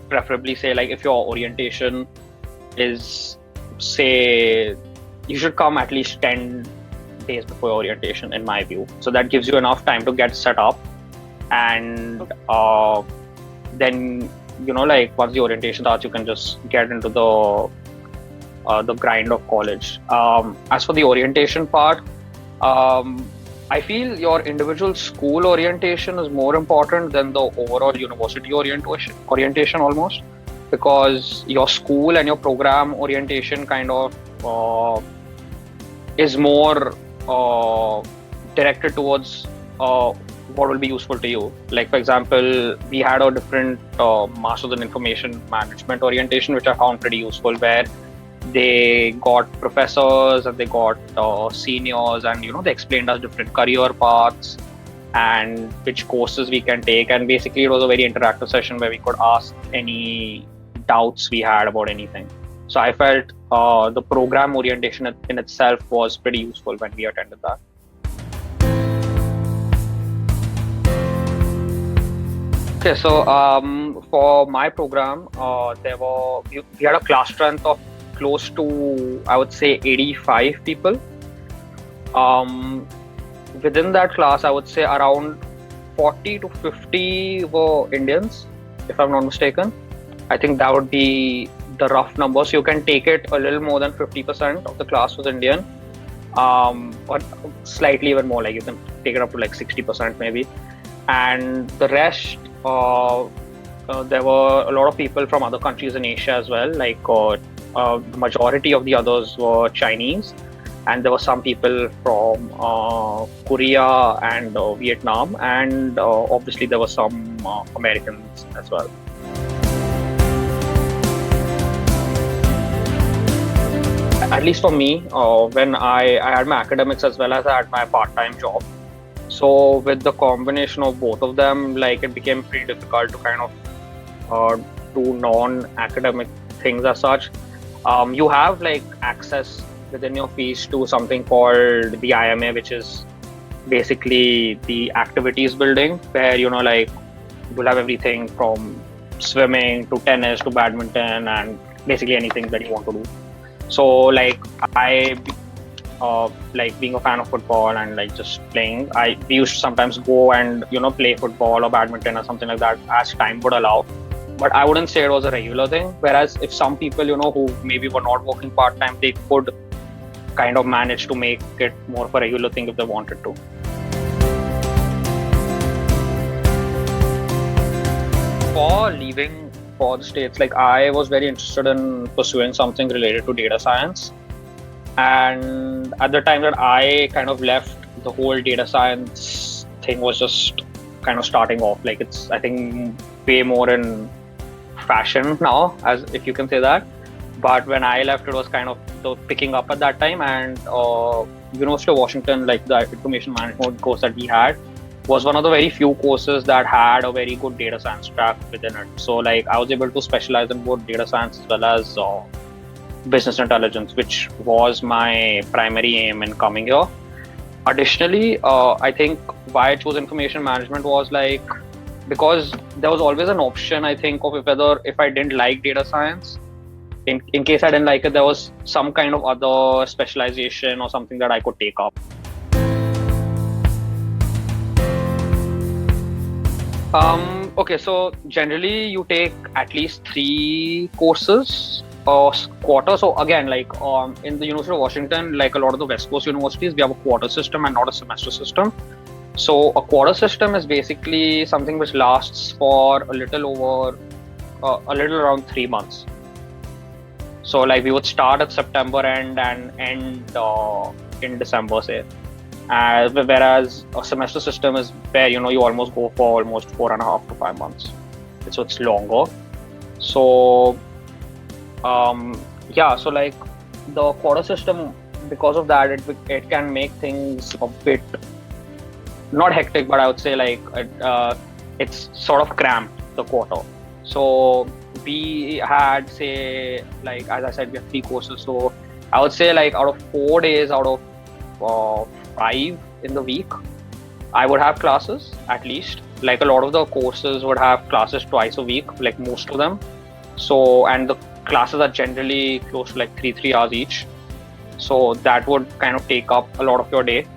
preferably say like if your orientation is, say, you should come at least 10 days before orientation, in my view. So that gives you enough time to get set up, and then like once the orientation starts, you can just get into the grind of college. As for the orientation part, I feel your individual school orientation is more important than the overall university orientation almost, because your school and your program orientation kind of is more directed towards what will be useful to you. Like, for example, we had a different Masters in Information Management orientation, which I found pretty useful, where they got professors and they got seniors, and they explained us different career paths and which courses we can take. And basically, it was a very interactive session where we could ask any doubts we had about anything. So I felt the program orientation in itself was pretty useful when we attended that. Okay, so for my program, we had a class strength of close to, I would say, 85 people. Within that class, I would say around 40 to 50 were Indians, if I'm not mistaken. I think that would be the rough number. So you can take it a little more than 50% of the class was Indian, or slightly even more, like you can take it up to like 60% maybe. And the rest, there were a lot of people from other countries in Asia as well. Like the majority of the others were Chinese, and there were some people from Korea and Vietnam, and obviously there were some Americans as well. At least for me, when I had my academics as well as I had my part-time job. So with the combination of both of them, like, it became pretty difficult to kind of do non-academic things as such. You have like access within your fees to something called the IMA, which is basically the activities building, where like you'll have everything from swimming to tennis to badminton and basically anything that you want to do. So like I like being a fan of football and like just playing, we used to sometimes go and play football or badminton or something like that as time would allow. But I wouldn't say it was a regular thing. Whereas if some people, who maybe were not working part-time, they could kind of manage to make it more of a regular thing if they wanted to. For leaving for the States, like, I was very interested in pursuing something related to data science. And at the time that I kind of left, the whole data science thing was just kind of starting off. Like, it's, I think, way more in fashion now, as if you can say that. But when I left, it was kind of picking up at that time. And University of Washington, like the information management course that we had, was one of the very few courses that had a very good data science track within it. So like I was able to specialize in both data science as well as business intelligence, which was my primary aim in coming here. Additionally, I think why I chose information management was like, because there was always an option, I think, of if I didn't like data science, in case I didn't like it, there was some kind of other specialization or something that I could take up. Okay, so generally you take at least 3 courses a quarter. So again, like in the University of Washington, like a lot of the West Coast universities, we have a quarter system and not a semester system. So a quarter system is basically something which lasts for a little around 3 months. So like we would start at September end and end in December, say. Whereas a semester system is where you almost go for almost 4.5 to 5 months. So it's longer. So yeah, so like the quarter system, because of that, it can make things a bit not hectic, but I would say like it's sort of cramped, the quarter. So we had, say, like as I said, we have 3 courses. So I would say like out of 4 days out of 5 in the week, I would have classes at least. Like a lot of the courses would have classes twice a week, like most of them. So, and the classes are generally close to like three hours each. So that would kind of take up a lot of your day.